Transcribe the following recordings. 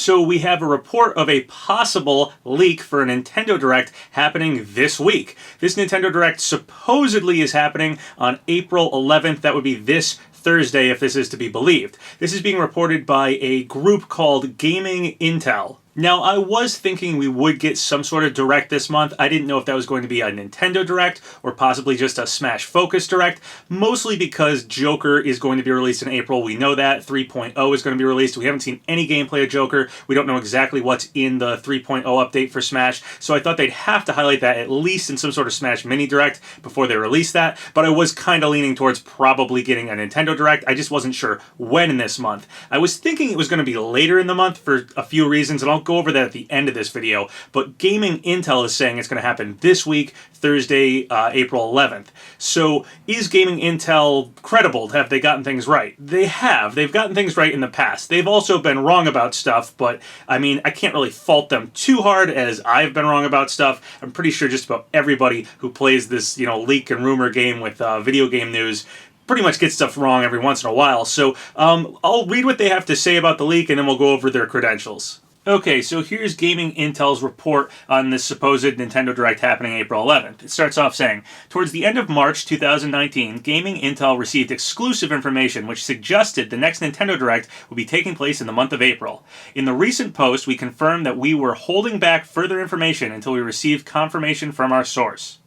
So we have a report of a possible leak for a Nintendo Direct happening this week. This Nintendo Direct supposedly is happening on April 11th. That would be this Thursday if this is to be believed. This is being reported by a group called GamingIntel. Now, I was thinking we would get some sort of Direct this month. I didn't know if that was going to be a Nintendo Direct or possibly just a Smash Focus Direct, mostly because Joker is going to be released in April. We know that. 3.0 is going to be released. We haven't seen any gameplay of Joker. We don't know exactly what's in the 3.0 update for Smash, so I thought they'd have to highlight that at least in some sort of Smash Mini Direct before they release that, but I was kind of leaning towards probably getting a Nintendo Direct. I just wasn't sure when in this month. I was thinking it was going to be later in the month for a few reasons, and I'll go over that at the end of this video, but GamingIntel is saying it's going to happen this week, Thursday, April 11th. So is GamingIntel credible? Have they gotten things right? They have. They've gotten things right in the past. They've also been wrong about stuff, but I mean, I can't really fault them too hard as I've been wrong about stuff. I'm pretty sure just about everybody who plays this, leak and rumor game with video game news pretty much gets stuff wrong every once in a while. So I'll read what they have to say about the leak and then we'll go over their credentials. Okay, so here's GamingIntel's report on this supposed Nintendo Direct happening April 11th. It starts off saying, towards the end of March 2019, GamingIntel received exclusive information which suggested the next Nintendo Direct will be taking place in the month of April. In the recent post, we confirmed that we were holding back further information until we received confirmation from our source.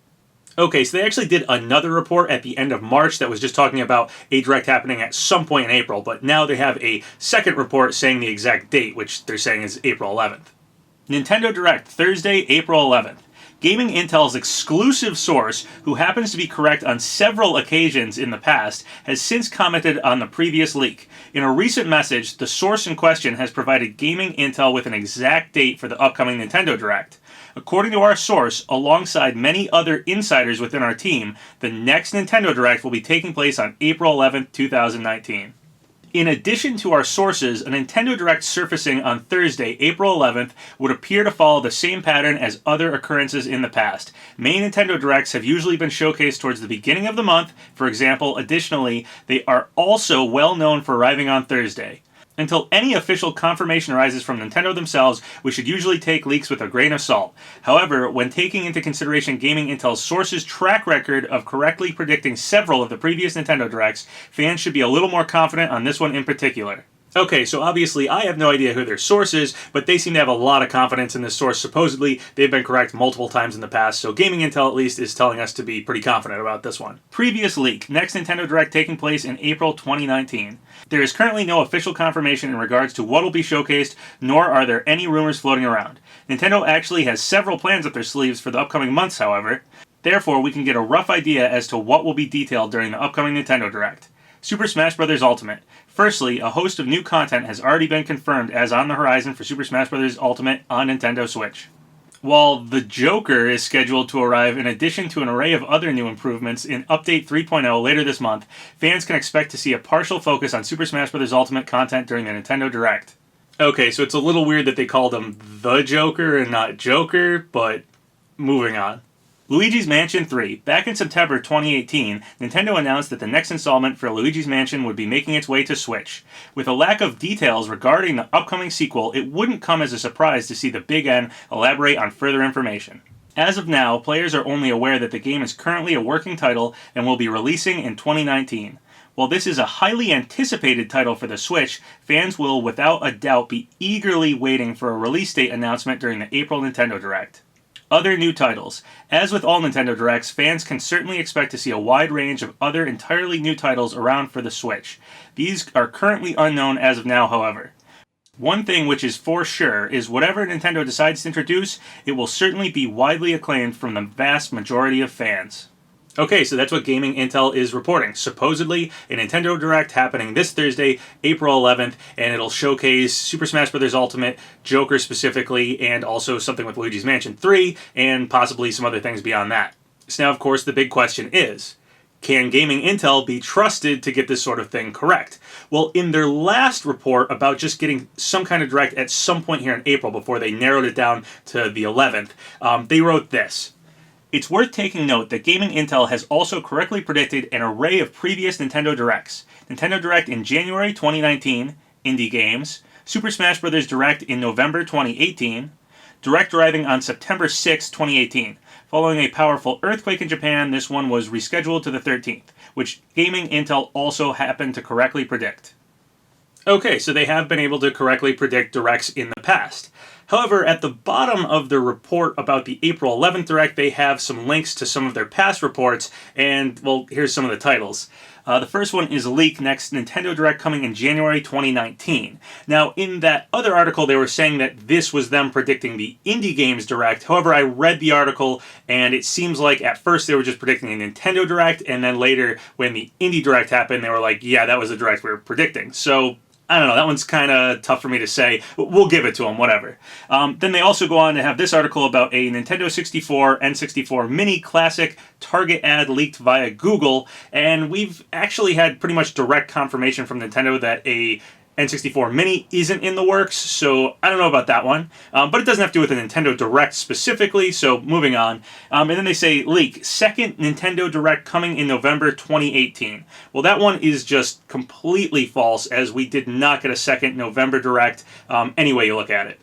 Okay, so they actually did another report at the end of March that was just talking about a Direct happening at some point in April, but now they have a second report saying the exact date, which they're saying is April 11th. Nintendo Direct, Thursday, April 11th. GamingIntel's exclusive source, who happens to be correct on several occasions in the past, has since commented on the previous leak. In a recent message, the source in question has provided GamingIntel with an exact date for the upcoming Nintendo Direct. According to our source, alongside many other insiders within our team, the next Nintendo Direct will be taking place on April 11th, 2019. In addition to our sources, a Nintendo Direct surfacing on Thursday, April 11th, would appear to follow the same pattern as other occurrences in the past. Main Nintendo Directs have usually been showcased towards the beginning of the month. For example, additionally, they are also well known for arriving on Thursday. Until any official confirmation arises from Nintendo themselves, we should usually take leaks with a grain of salt. However, when taking into consideration GamingIntel's sources' track record of correctly predicting several of the previous Nintendo Directs, fans should be a little more confident on this one in particular. Okay, so obviously I have no idea who their source is, but they seem to have a lot of confidence in this source. Supposedly, they've been correct multiple times in the past, so GamingIntel at least is telling us to be pretty confident about this one. Previous leak, next Nintendo Direct taking place in April 2019. There is currently no official confirmation in regards to what will be showcased, nor are there any rumors floating around. Nintendo actually has several plans up their sleeves for the upcoming months, however. Therefore, we can get a rough idea as to what will be detailed during the upcoming Nintendo Direct. Super Smash Bros. Ultimate. Firstly, a host of new content has already been confirmed as on the horizon for Super Smash Bros. Ultimate on Nintendo Switch. While the Joker is scheduled to arrive in addition to an array of other new improvements in Update 3.0 later this month, fans can expect to see a partial focus on Super Smash Bros. Ultimate content during the Nintendo Direct. Okay, so it's a little weird that they called him the Joker and not Joker, but moving on. Luigi's Mansion 3. Back in September 2018, Nintendo announced that the next installment for Luigi's Mansion would be making its way to Switch. With a lack of details regarding the upcoming sequel, it wouldn't come as a surprise to see the Big N elaborate on further information. As of now, players are only aware that the game is currently a working title and will be releasing in 2019. While this is a highly anticipated title for the Switch, fans will without a doubt be eagerly waiting for a release date announcement during the April Nintendo Direct. Other new titles. As with all Nintendo Directs, fans can certainly expect to see a wide range of other entirely new titles around for the Switch. These are currently unknown as of now, however. One thing which is for sure is whatever Nintendo decides to introduce, it will certainly be widely acclaimed from the vast majority of fans. Okay, so that's what GamingIntel is reporting. Supposedly, a Nintendo Direct happening this Thursday, April 11th, and it'll showcase Super Smash Bros. Ultimate, Joker specifically, and also something with Luigi's Mansion 3, and possibly some other things beyond that. So now, of course, the big question is, can GamingIntel be trusted to get this sort of thing correct? Well, in their last report about just getting some kind of Direct at some point here in April before they narrowed it down to the 11th, they wrote this. It's worth taking note that GamingIntel has also correctly predicted an array of previous Nintendo Directs. Nintendo Direct in January 2019, indie games. Super Smash Bros. Direct in November 2018, Direct arriving on September 6, 2018. Following a powerful earthquake in Japan, this one was rescheduled to the 13th, which GamingIntel also happened to correctly predict. Okay, so they have been able to correctly predict directs in the past. However, at the bottom of the report about the April 11th Direct, they have some links to some of their past reports, and, well, here's some of the titles. The first one is Leak Next Nintendo Direct coming in January 2019. Now, in that other article, they were saying that this was them predicting the Indie Games Direct. However, I read the article, and it seems like at first they were just predicting a Nintendo Direct, and then later, when the Indie Direct happened, they were like, yeah, that was the Direct we were predicting. So, I don't know, that one's kind of tough for me to say. We'll give it to them, whatever. Then they also go on to have this article about a Nintendo 64 N64 Mini Classic Target ad leaked via Google, and we've actually had pretty much direct confirmation from Nintendo that a N64 Mini isn't in the works, so I don't know about that one. But it doesn't have to do with the Nintendo Direct specifically, so moving on. And then they say, leak, second Nintendo Direct coming in November 2018. Well, that one is just completely false, as we did not get a second November Direct, any way you look at it.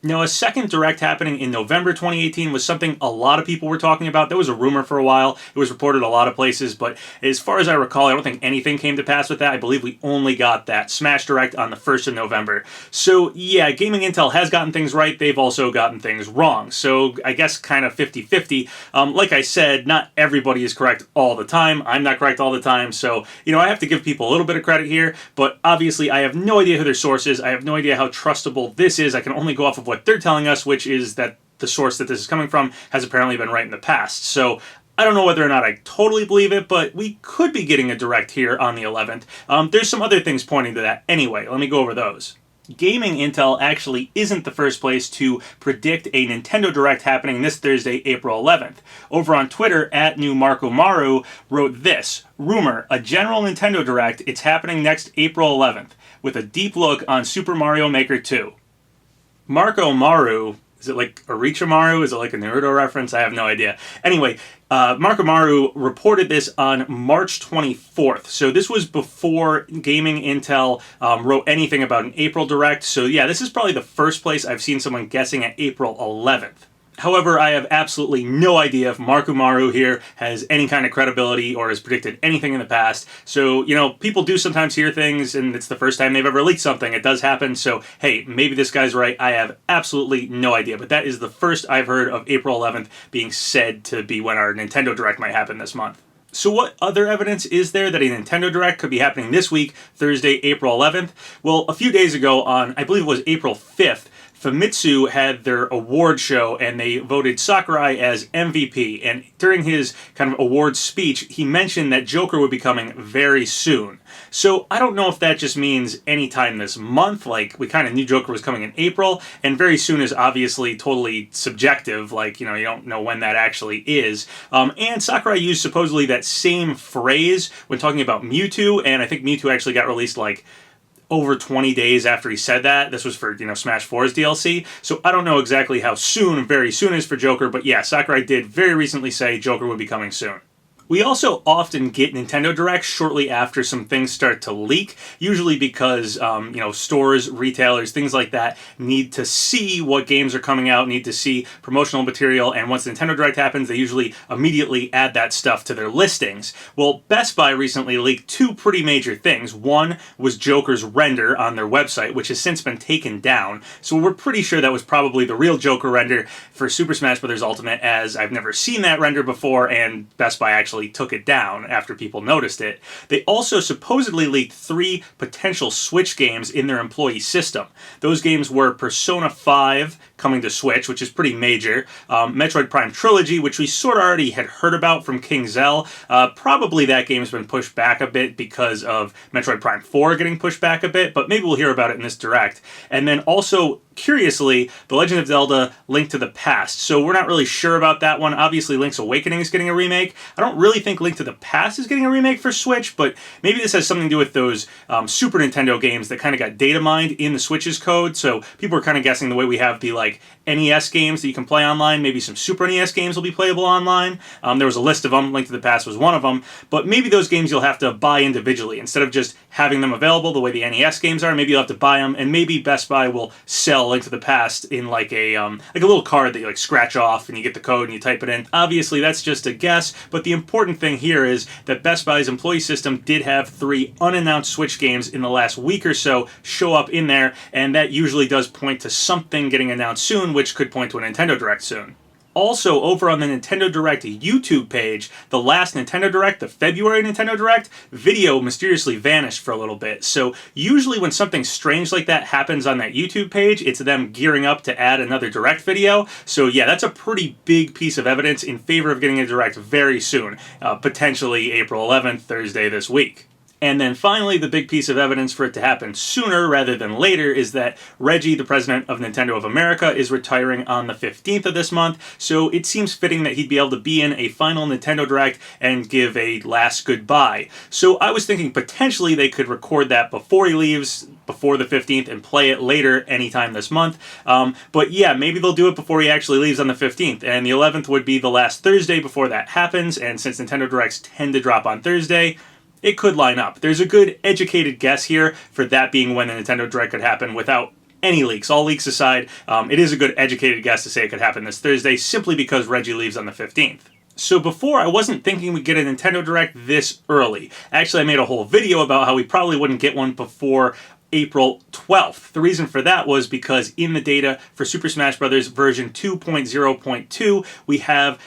Now, a second Direct happening in November 2018 was something a lot of people were talking about. There was a rumor for a while. It was reported a lot of places, but as far as I recall, I don't think anything came to pass with that. I believe we only got that Smash Direct on the 1st of November. So, yeah, GamingIntel has gotten things right. They've also gotten things wrong. So, I guess kind of 50-50. Like I said, not everybody is correct all the time. I'm not correct all the time. So, I have to give people a little bit of credit here, but obviously I have no idea who their source is. I have no idea how trustable this is. I can only go off of what they're telling us, which is that the source that this is coming from has apparently been right in the past. So I don't know whether or not I totally believe it, but we could be getting a Direct here on the 11th. There's some other things pointing to that anyway. Let me go over those. GamingIntel actually isn't the first place to predict a Nintendo Direct happening this Thursday, April 11th. Over on Twitter, @NewMarcoMaru wrote this: rumor, a general Nintendo Direct, it's happening next April 11th, with a deep look on Super Mario Maker 2. Marco Maru, is it like Orochimaru? Is it like a Naruto reference? I have no idea. Anyway, Marco Maru reported this on March 24th. So this was before GamingIntel wrote anything about an April Direct. So yeah, this is probably the first place I've seen someone guessing at April 11th. However, I have absolutely no idea if Marco Maru here has any kind of credibility or has predicted anything in the past. So, people do sometimes hear things, and it's the first time they've ever leaked something. It does happen, so hey, maybe this guy's right. I have absolutely no idea, but that is the first I've heard of April 11th being said to be when our Nintendo Direct might happen this month. So what other evidence is there that a Nintendo Direct could be happening this week, Thursday, April 11th? Well, a few days ago on, I believe it was April 5th, Famitsu had their award show, and they voted Sakurai as MVP. And during his kind of awards speech, he mentioned that Joker would be coming very soon. So I don't know if that just means anytime this month, like we kind of knew Joker was coming in April, and very soon is obviously totally subjective, like, you don't know when that actually is. And Sakurai used supposedly that same phrase when talking about Mewtwo, and I think Mewtwo actually got released like over 20 days after he said that. This was for, Smash 4's DLC. So I don't know exactly how soon, very soon is for Joker, but yeah, Sakurai did very recently say Joker would be coming soon. We also often get Nintendo Directs shortly after some things start to leak, usually because, stores, retailers, things like that need to see what games are coming out, need to see promotional material, and once the Nintendo Direct happens, they usually immediately add that stuff to their listings. Well, Best Buy recently leaked two pretty major things. One was Joker's render on their website, which has since been taken down, so we're pretty sure that was probably the real Joker render for Super Smash Bros. Ultimate, as I've never seen that render before, and Best Buy actually took it down after people noticed it. They also supposedly leaked 3 potential Switch games in their employee system. Those games were Persona 5 coming to Switch, which is pretty major, Metroid Prime Trilogy, which we sort of already had heard about from King Zell. Probably that game's been pushed back a bit because of Metroid Prime 4 getting pushed back a bit, but maybe we'll hear about it in this Direct. And then also, curiously, The Legend of Zelda Link to the Past. So we're not really sure about that one. Obviously, Link's Awakening is getting a remake. I don't really think Link to the Past is getting a remake for Switch, but maybe this has something to do with those Super Nintendo games that kind of got data mined in the Switch's code. So people are kind of guessing the way we have the like NES games that you can play online. Maybe some Super NES games will be playable online. There was a list of them. Link to the Past was one of them. But maybe those games you'll have to buy individually instead of just having them available the way the NES games are. Maybe you'll have to buy them, and maybe Best Buy will sell Link to the Past in like a little card that you like scratch off and you get the code and you type it in. Obviously, that's just a guess, but the important thing here is that Best Buy's employee system did have 3 unannounced Switch games in the last week or so show up in there, and that usually does point to something getting announced soon, which could point to a Nintendo Direct soon. Also, over on the Nintendo Direct YouTube page, the last Nintendo Direct, the February Nintendo Direct, video mysteriously vanished for a little bit. So usually when something strange like that happens on that YouTube page, it's them gearing up to add another Direct video. So yeah, that's a pretty big piece of evidence in favor of getting a Direct very soon, potentially April 11th, Thursday this week. And then finally, the big piece of evidence for it to happen sooner rather than later is that Reggie, the president of Nintendo of America, is retiring on the 15th of this month, so it seems fitting that he'd be able to be in a final Nintendo Direct and give a last goodbye. So I was thinking potentially they could record that before he leaves, before the 15th, and play it later anytime this month. But yeah, maybe they'll do it before he actually leaves on the 15th, and the 11th would be the last Thursday before that happens, and since Nintendo Directs tend to drop on Thursday, it could line up. There's a good educated guess here for that being when the Nintendo Direct could happen without any leaks. All leaks aside, it is a good educated guess to say it could happen this Thursday simply because Reggie leaves on the 15th. So before, I wasn't thinking we'd get a Nintendo Direct this early. Actually, I made a whole video about how we probably wouldn't get one before April 12th. The reason for that was because in the data for Super Smash Bros. Version 2.0.2, we have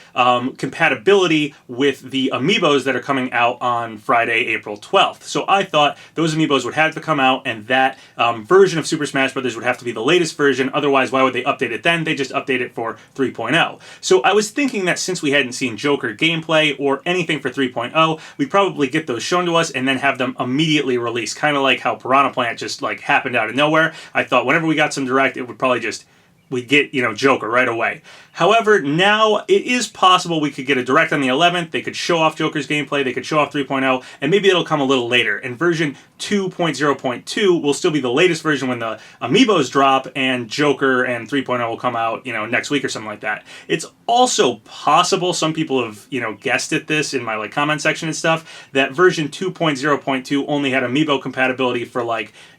compatibility with the amiibos that are coming out on Friday, April 12th. So I thought those amiibos would have to come out, and that version of Super Smash Bros. Would have to be the latest version. Otherwise, why would they update it then? They just update it for 3.0. So I was thinking that since we hadn't seen Joker gameplay or anything for 3.0, we'd probably get those shown to us and then have them immediately released, kind of like how Piranha Plant just like happened out of nowhere. I thought whenever we got some Direct, it would probably just, we'd get, Joker right away. However, now it is possible we could get a Direct on the 11th. They could show off Joker's gameplay, they could show off 3.0, and maybe it'll come a little later. And version 2.0.2 will still be the latest version when the amiibos drop, and Joker and 3.0 will come out, next week or something like that. It's also possible, some people have, guessed at this in my comment section and stuff, that version 2.0.2 only had amiibo compatibility for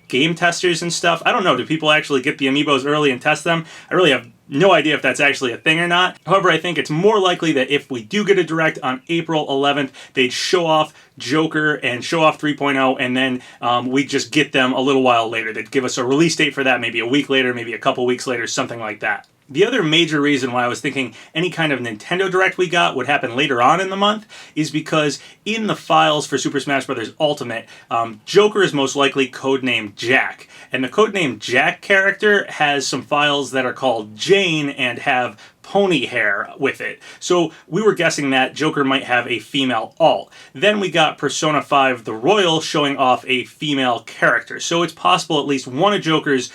game testers and stuff. I don't know, do people actually get the amiibos early and test them? I really have no idea if that's actually a thing or not. However, I think it's more likely that if we do get a Direct on April 11th, they'd show off Joker and show off 3.0, and then we'd just get them a little while later. They'd give us a release date for that, maybe a week later, maybe a couple weeks later, something like that. The other major reason why I was thinking any kind of Nintendo Direct we got would happen later on in the month is because in the files for Super Smash Bros. Ultimate, Joker is most likely codenamed Jack. And the codenamed Jack character has some files that are called Jane and have pony hair with it. So we were guessing that Joker might have a female alt. Then we got Persona 5 The Royal showing off a female character. So it's possible at least one of Joker's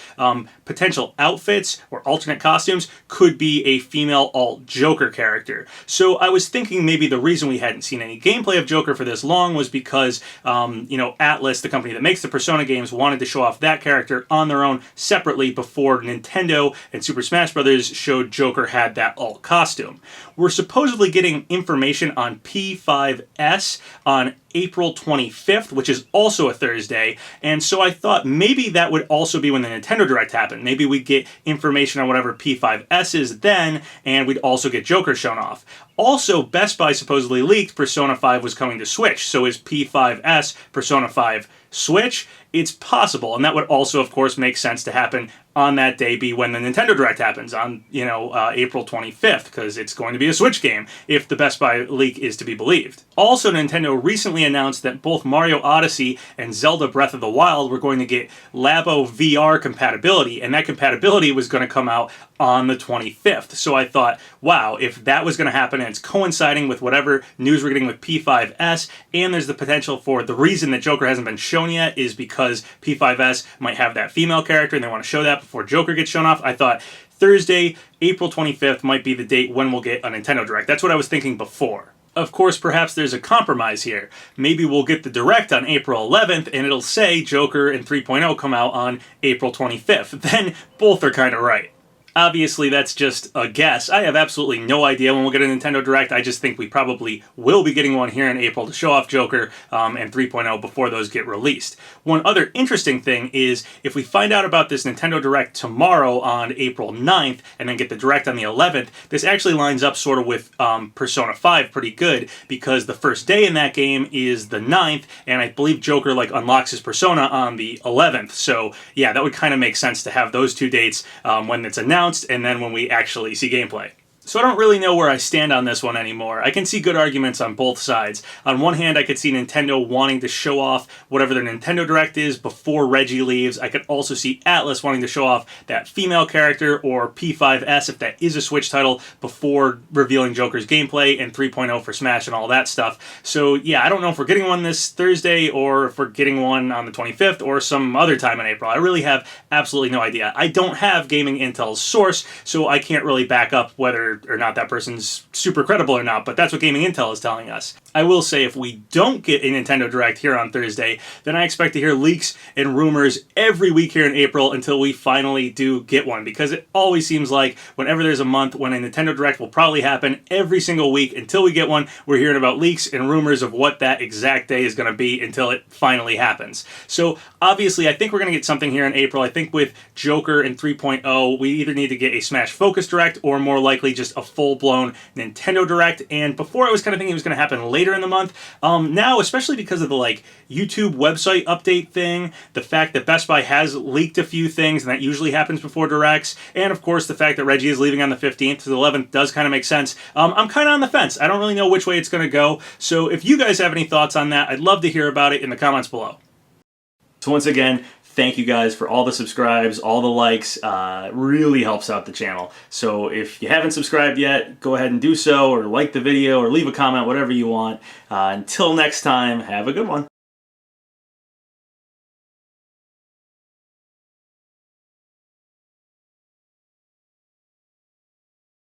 potential outfits or alternate costumes could be a female alt Joker character. So I was thinking maybe the reason we hadn't seen any gameplay of Joker for this long was because, Atlas, the company that makes the Persona games, wanted to show off that character on their own separately before Nintendo and Super Smash Bros. Showed Joker had that alt costume. We're supposedly getting information on P5S on April 25th, which is also a Thursday, and so I thought maybe that would also be when the Nintendo Direct happened. Maybe we'd get information on whatever P5S is then, and we'd also get Joker shown off. Also, Best Buy supposedly leaked Persona 5 was coming to Switch, so is P5S Persona 5 Switch? It's possible, and that would also, of course, make sense to happen on that day, be when the Nintendo Direct happens on, April 25th, because it's going to be a Switch game, if the Best Buy leak is to be believed. Also, Nintendo recently announced that both Mario Odyssey and Zelda Breath of the Wild were going to get Labo VR compatibility, and that compatibility was going to come out on the 25th. So I thought, wow, if that was going to happen and it's coinciding with whatever news we're getting with P5S, and there's the potential for the reason that Joker hasn't been shown yet is because P5S might have that female character and they want to show that before Joker gets shown off, I thought Thursday, April 25th might be the date when we'll get a Nintendo Direct. That's what I was thinking before. Of course, perhaps there's a compromise here. Maybe we'll get the Direct on April 11th and it'll say Joker and 3.0 come out on April 25th. Then both are kind of right. Obviously, that's just a guess. I have absolutely no idea when we'll get a Nintendo Direct. I just think we probably will be getting one here in April to show off Joker and 3.0 before those get released. One other interesting thing is if we find out about this Nintendo Direct tomorrow on April 9th and then get the Direct on the 11th, this actually lines up sort of with Persona 5 pretty good because the first day in that game is the 9th, and I believe Joker like unlocks his Persona on the 11th. So yeah, that would kind of make sense to have those two dates when it's announced and then when we actually see gameplay. So I don't really know where I stand on this one anymore. I can see good arguments on both sides. On one hand, I could see Nintendo wanting to show off whatever their Nintendo Direct is before Reggie leaves. I could also see Atlas wanting to show off that female character or P5S if that is a Switch title before revealing Joker's gameplay and 3.0 for Smash and all that stuff. So yeah, I don't know if we're getting one this Thursday or if we're getting one on the 25th or some other time in April. I really have absolutely no idea. I don't have GamingIntel's source, so I can't really back up whether or not that person's super credible or not, but that's what GamingIntel is telling us. I will say if we don't get a Nintendo Direct here on Thursday, then I expect to hear leaks and rumors every week here in April until we finally do get one, because it always seems like whenever there's a month when a Nintendo Direct will probably happen every single week until we get one, we're hearing about leaks and rumors of what that exact day is going to be until it finally happens. So obviously I think we're going to get something here in April. I think with Joker and 3.0, we either need to get a Smash Focus Direct or more likely just a full-blown Nintendo Direct. And before I was kind of thinking it was going to happen later in the month. Now, especially because of the YouTube website update thing, the fact that Best Buy has leaked a few things, and that usually happens before Directs, and of course the fact that Reggie is leaving on the 15th to the 11th does kind of make sense. I'm kind of on the fence. I don't really know which way it's going to go. So if you guys have any thoughts on that, I'd love to hear about it in the comments below. So once again, thank you guys for all the subscribes, all the likes. Really helps out the channel. So if you haven't subscribed yet, go ahead and do so, or like the video, or leave a comment, whatever you want. Until next time, have a good one.